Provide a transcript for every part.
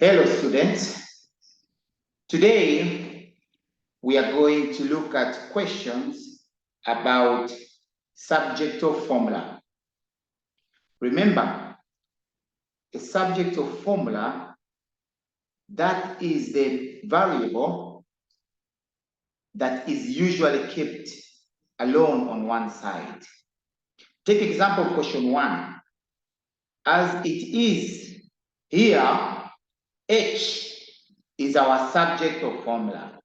Hello students, today we are going to look at questions about subject of formula. Remember, a subject of formula, that is the variable that is usually kept alone on one side. Take example question 1. As it is here, H is our subject of formula.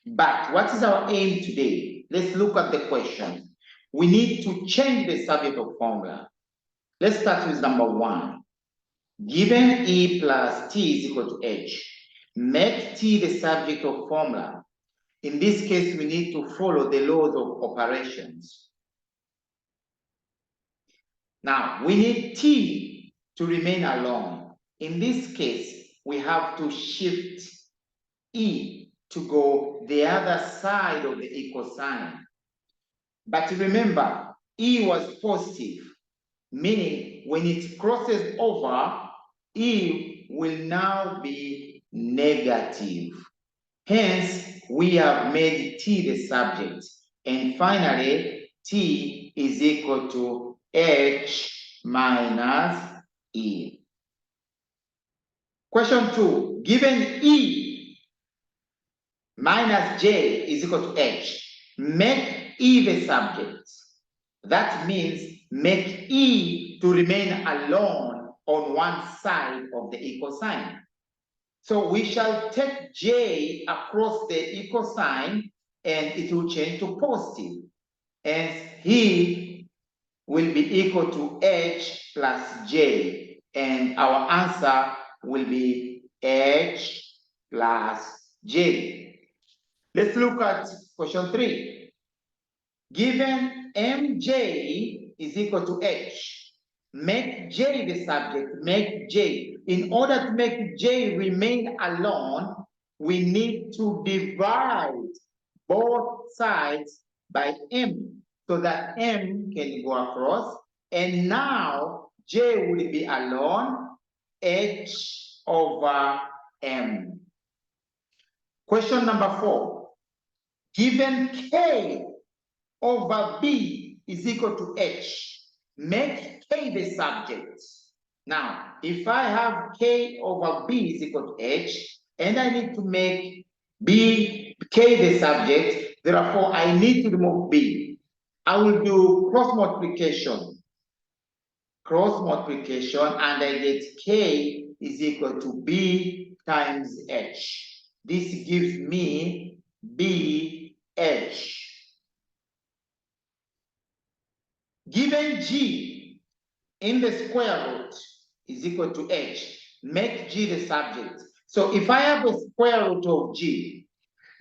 But what is our aim today? Let's look at the question. We need to change the subject of formula. Let's start with number 1. Given E plus T is equal to H, make T the subject of formula. In this case, we need to follow the laws of operations. Now, we need T to remain alone. In this case, we have to shift E to go the other side of the equal sign. But remember, E was positive, meaning when it crosses over, E will now be negative. Hence, we have made T the subject. And finally, T is equal to H minus E. Question 2, given E minus J is equal to H, make E the subject. That means make E to remain alone on one side of the equal sign. So we shall take J across the equal sign and it will change to positive. And E will be equal to H plus J. And our answer will be H plus J. Let's look at question 3. Given MJ is equal to H, make J the subject, make J. In order to make J remain alone, we need to divide both sides by M so that M can go across. And now J will be alone, H over M. Question number 4. Given K over B is equal to H, make K the subject. Now, if I have K over B is equal to H, and I need to make K the subject, therefore I need to remove B. I will do cross multiplication, and I get K is equal to B times H. This gives me BH. Given G in the square root is equal to H, make G the subject. So if I have a square root of G,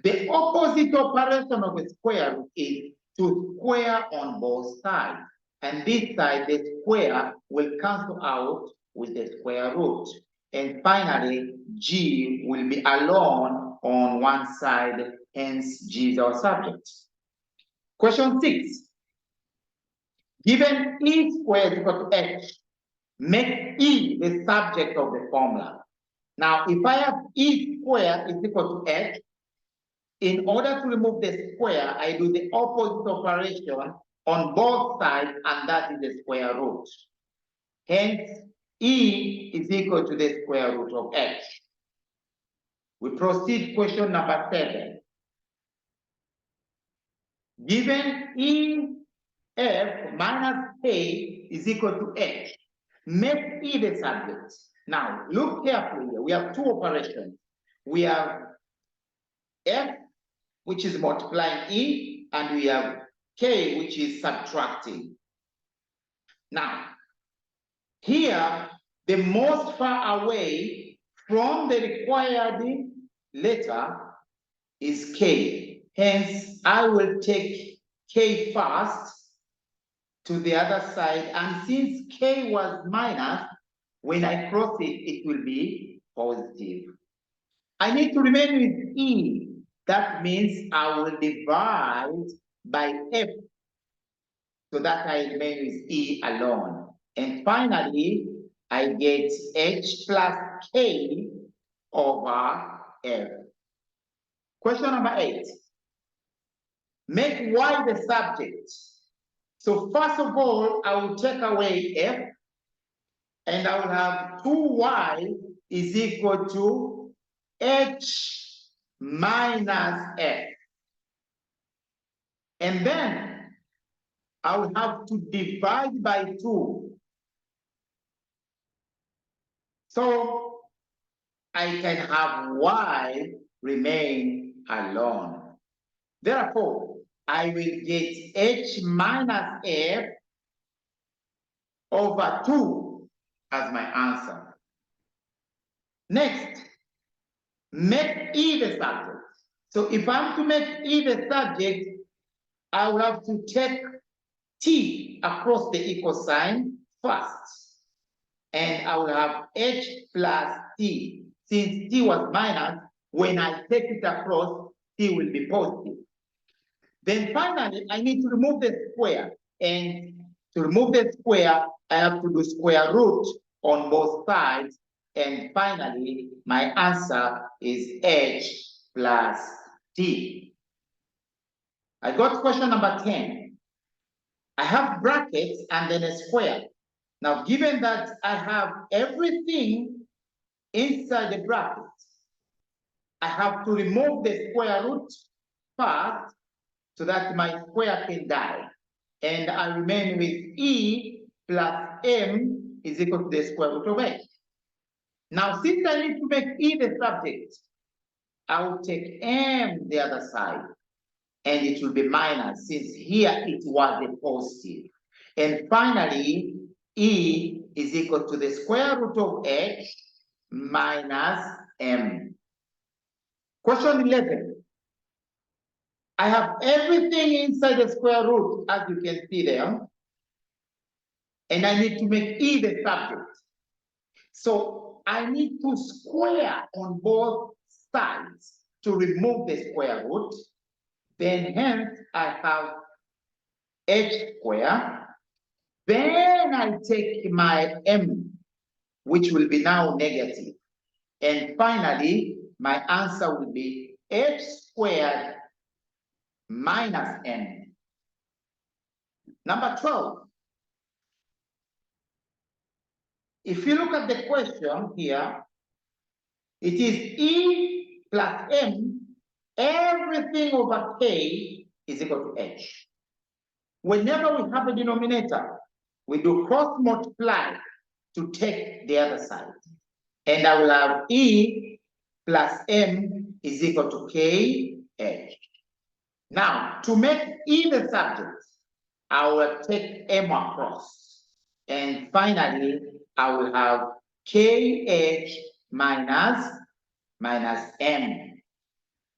the opposite operation of a square root is to square on both sides. And this side, the square will cancel out with the square root. And finally, G will be alone on one side, hence G is our subject. Question 6. Given E squared is equal to H, make E the subject of the formula. Now, if I have E squared is equal to H, in order to remove the square, I do the opposite operation on both sides, and that is the square root. Hence, E is equal to the square root of H. We proceed question number 7. Given E F minus K is equal to H, make E the subject. Now, look carefully here. We have two operations. We have F, which is multiplying E, and we have K, which is subtracting. Now, here, the most far away from the required letter is K. Hence, I will take K first to the other side, and since K was minus, when I cross it, it will be positive. I need to remain with E. That means I will divide by F so that I remain with E alone. And finally, I get H plus K over F. Question number 8. Make Y the subject. So first of all, I will take away F, and I will have 2Y is equal to H minus F. And then I will have to divide by 2. So I can have Y remain alone. Therefore, I will get H minus F over 2 as my answer. Next, make E the subject. So if I'm to make E the subject, I will have to take T across the equal sign first. And I will have H plus T. Since T was minus, when I take it across, T will be positive. Then finally, I need to remove the square. And to remove the square, I have to do square root on both sides. And finally, my answer is H plus T. I got question number 10. I have brackets and then a square. Now, given that I have everything inside the bracket, I have to remove the square root first so that my square can die. And I remain with E plus M is equal to the square root of H. Now, since I need to make E the subject, I will take M the other side, and it will be minus, since here it was a positive. And finally, E is equal to the square root of H minus M. Question 11. I have everything inside the square root, as you can see there, and I need to make E the subject. So I need to square on both sides to remove the square root. Then hence I have H square. Then I take my M, which will be now negative. And finally, my answer will be H squared minus M. Number 12. If you look at the question here, it is E plus M, everything over K is equal to H. Whenever we have a denominator, we do cross multiply to take the other side. And I will have E plus M is equal to KH. Now, to make E the subject, I will take M across. And finally, I will have KH minus M.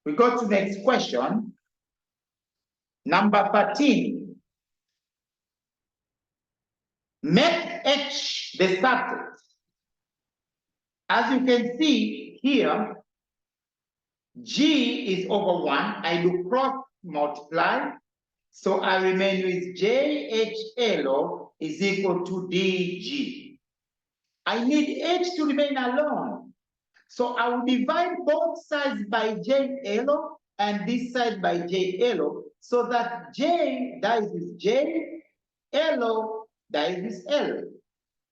We go to the next question. Number 13. Make H the subject. As you can see here, G is over 1. I do cross multiply. So I remain with JHL is equal to DG. I need H to remain alone. So I will divide both sides by JL and this side by JL, so that J dies with J, L dies with L.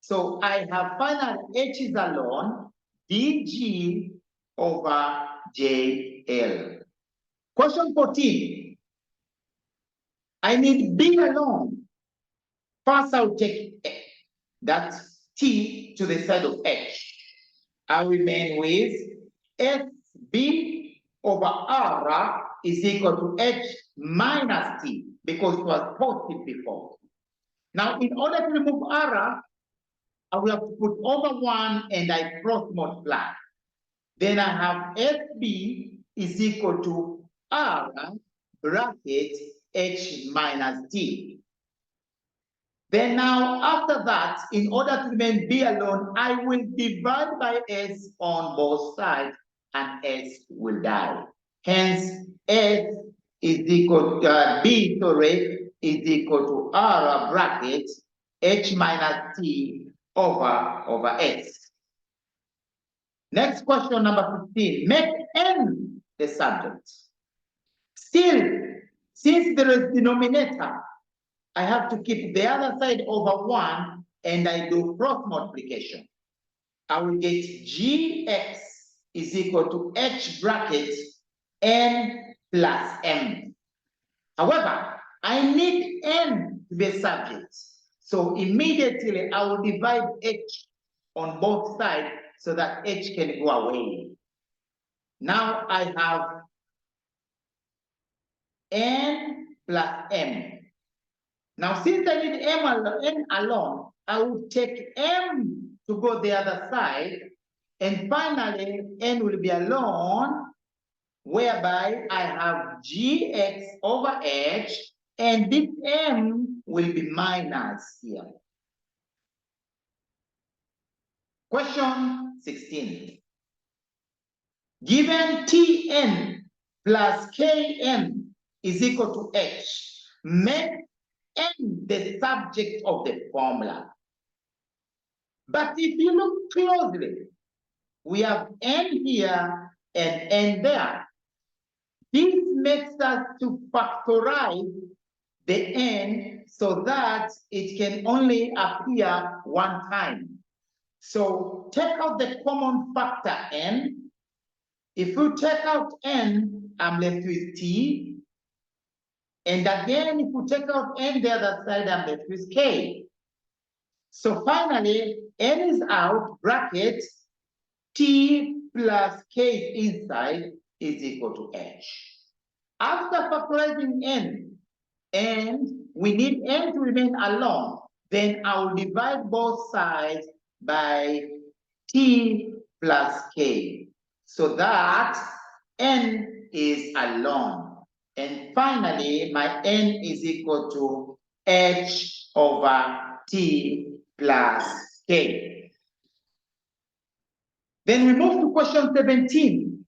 So I have final H is alone, DG over JL. Question 14. I need B alone. First, I'll take that T to the side of H. I remain with SB over R is equal to H minus T, because it was positive before. Now, in order to remove R, I will have to put over 1 and I cross multiply. Then I have SB is equal to R bracket H minus T. Then now, after that, in order to remain B alone, I will divide by S on both sides, and S will die. Hence, S is equal to B, sorry, is equal to R bracket H minus T over S. Next question, number 15. Make n the subject. Still, since there is denominator, I have to keep the other side over 1 and I do cross multiplication. I will get gx is equal to h bracket n plus m. However, I need n to be a subject. So immediately I will divide h on both sides so that h can go away. Now I have n plus m. Now, since I need n alone, I will take m to go the other side, and finally, n will be alone, whereby I have gx over h, and this m will be minus here. Question 16. Given tn plus kn is equal to h, make n the subject of the formula. But if you look closely, we have n here and n there. This makes us to factorize the n so that it can only appear one time. So take out the common factor n. If you take out n, I'm left with t. And again, if you take out n the other side, I'm left with k. So finally, n is out, bracket, t plus k inside is equal to h. After factorizing n, and we need n to remain alone, then I will divide both sides by t plus k, so that n is alone. And finally, my n is equal to h over t plus k. Then we move to question 17.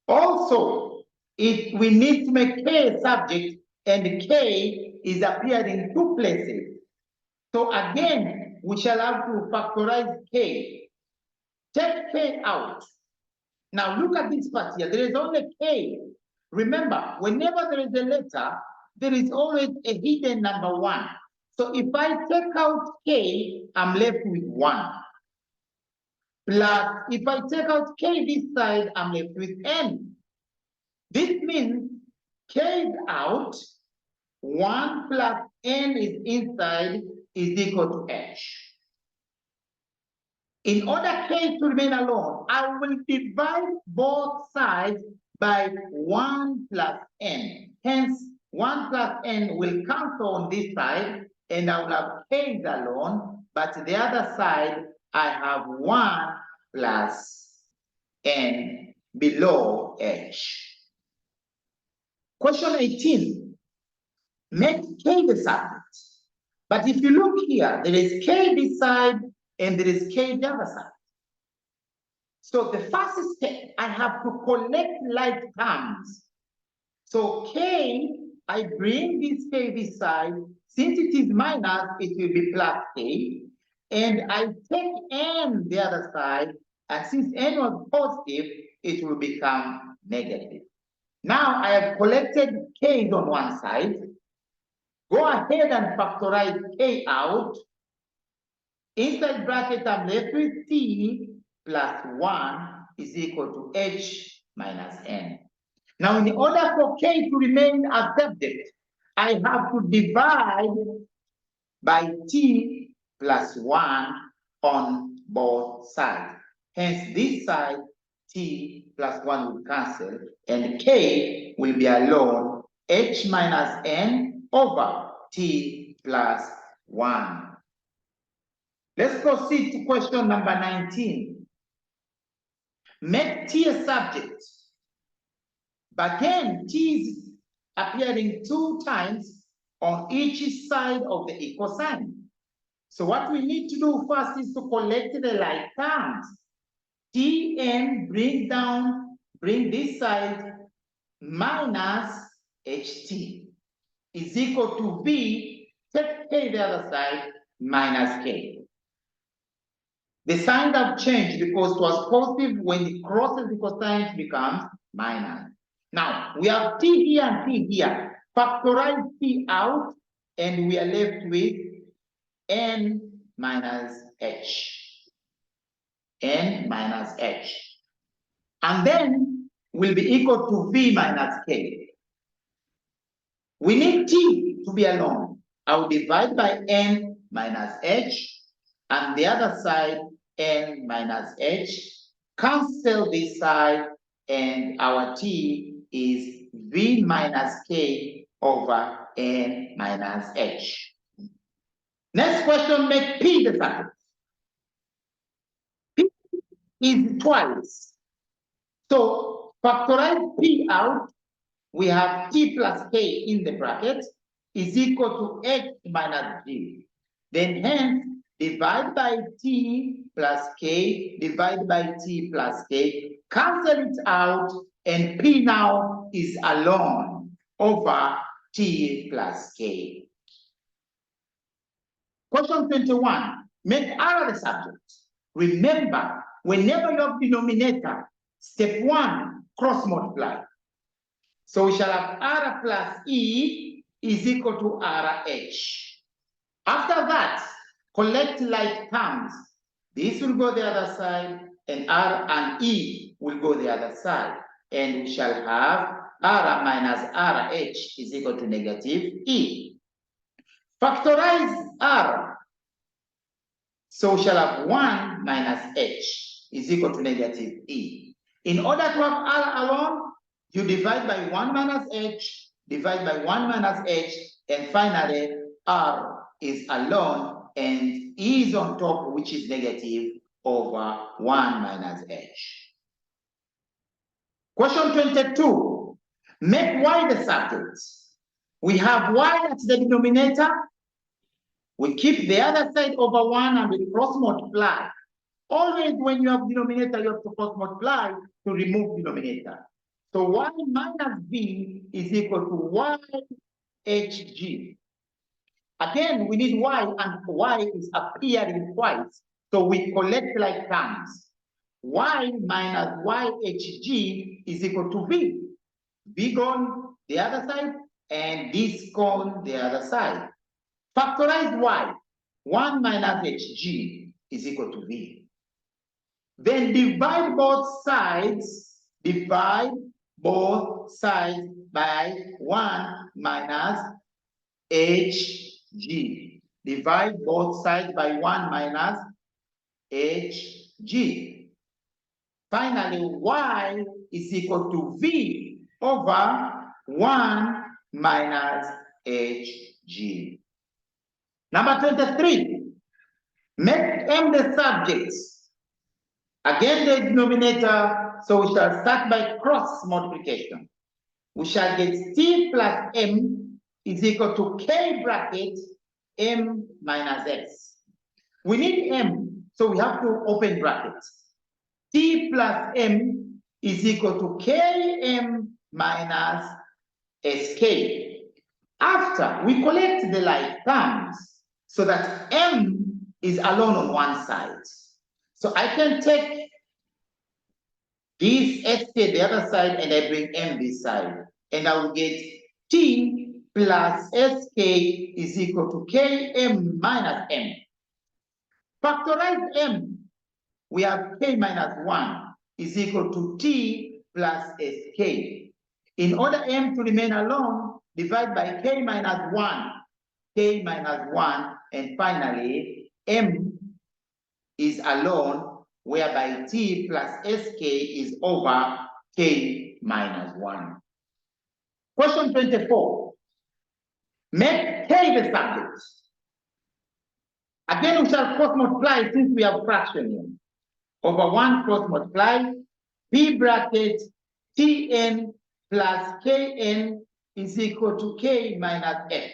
Also, if we need to make k a subject and k is appeared in two places, so again, we shall have to factorize k. Take k out. Now look at this part here. There is only k. Remember, whenever there is a letter, there is always a hidden number 1. So if I take out k, I'm left with 1. Plus, if I take out k this side, I'm left with n. This means k is out, 1 plus n is inside is equal to h. In order k to remain alone, I will divide both sides by 1 plus n. Hence, 1 plus n will cancel on this side, and I will have k alone, but the other side, I have 1 plus n below h. Question 18. Make k the subject. But if you look here, there is k this side, and there is k the other side. So the first step, I have to collect like terms. So k, I bring this k this side. Since it is minus, it will be plus k. And I take n the other side. And since n was positive, it will become negative. Now I have collected k's on one side. Go ahead and factorize k out. Inside bracket, I'm left with t plus 1 is equal to h minus n. Now, in order for k to remain a subject, I have to divide by t plus 1 on both sides. Hence, this side, t plus 1 will cancel, and k will be alone, h minus n over t plus 1. Let's proceed to question number 19. Make t a subject. But again, t is appearing 2 times on each side of the equal sign. So what we need to do first is to collect the like terms. Tn bring this side minus ht is equal to b, take k the other side, minus k. The signs have changed because it was positive. When it crosses the cosine, it becomes minus. Now, we have t here and t here. Factorize t out, and we are left with n minus h. N minus h. And then will be equal to v minus k. We need t to be alone. I will divide by n minus h, and the other side n minus h. Cancel this side, and our t is v minus k over n minus h. Next question, make p the subject. P is twice. So factorize p out. We have t plus k in the bracket is equal to h minus g. Then hence, divide by t plus k, divide by t plus k, cancel it out, and p now is alone over t plus k. Question 21, make r the subject. Remember, whenever you have denominator, step 1, cross multiply. So we shall have r plus e is equal to rh. After that, collect like terms. This will go the other side, and r and e will go the other side. And we shall have r minus rh is equal to negative e. Factorize r. So we shall have 1 minus h is equal to negative e. In order to have r alone, you divide by 1 minus h, divide by 1 minus h, and finally r is alone and e is on top, which is negative over 1 minus h. Question 22. Make y the subject. We have y as the denominator. We keep the other side over 1 and we cross multiply. Always when you have denominator, you have to cross multiply to remove denominator. So y minus v is equal to y hg. Again, we need y, and y is appearing twice. So we collect like terms. Y minus yhg is equal to v. V gone the other side, and this gone the other side. Factorize y. 1 minus hg is equal to v. Then divide both sides. Divide both sides by 1 minus hg. Divide both sides by 1 minus hg. Finally, y is equal to v over 1 minus hg. Number 23. Make m the subject. Again, the denominator. So we shall start by cross multiplication. We shall get t plus m is equal to k bracket m minus s. We need m, so we have to open brackets. T plus m is equal to km minus sk. After, we collect the like terms so that m is alone on one side. So I can take this sk the other side, and I bring m this side. And I will get t plus sk is equal to km minus m. Factorize m. We have k minus 1 is equal to t plus sk. In order m to remain alone, divide by k minus 1. K minus 1, and finally m is alone, whereby t plus sk is over k minus 1. Question 24. Make k the subject. Again, we shall cross multiply since we have fraction here. Over 1 cross multiply, p bracket tn plus kn is equal to k minus f.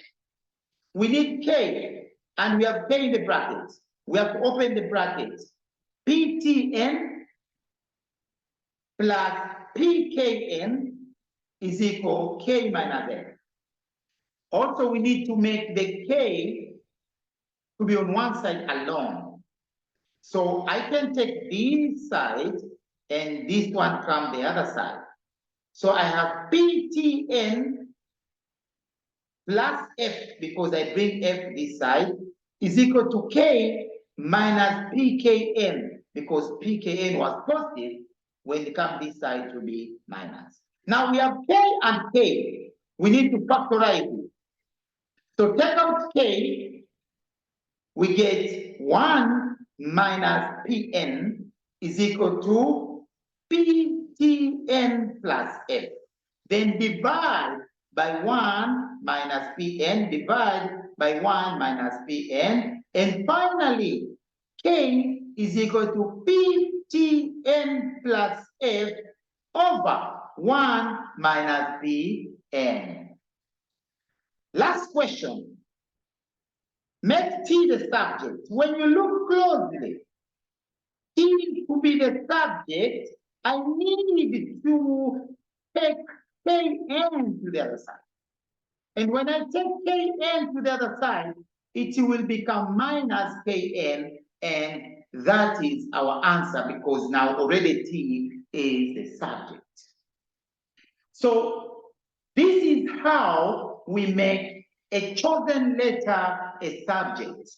We need k, and we have k in the bracket. We have to open the bracket. Ptn plus pkn is equal k minus f. Also, we need to make the k to be on one side alone. So I can take this side and this one from the other side. So I have PTN plus F, because I bring F this side, is equal to K minus PKN, because PKN was positive when it comes this side to be minus. Now we have K and K. We need to factorize it. So take out K, we get 1 minus Pn is equal to PTN plus F. Then divide by 1 minus Pn, divide by 1 minus Pn, and finally, K is equal to PTN plus F over 1 minus Pn. Last question. Make T the subject. When you look closely, T to be the subject, I need to take Kn to the other side. And when I take Kn to the other side, it will become minus Kn, and that is our answer, because now already T is the subject. So this is how we make a chosen letter a subject.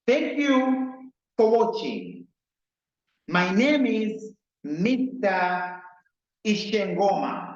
Thank you for watching. My name is Mr. Ishengoma.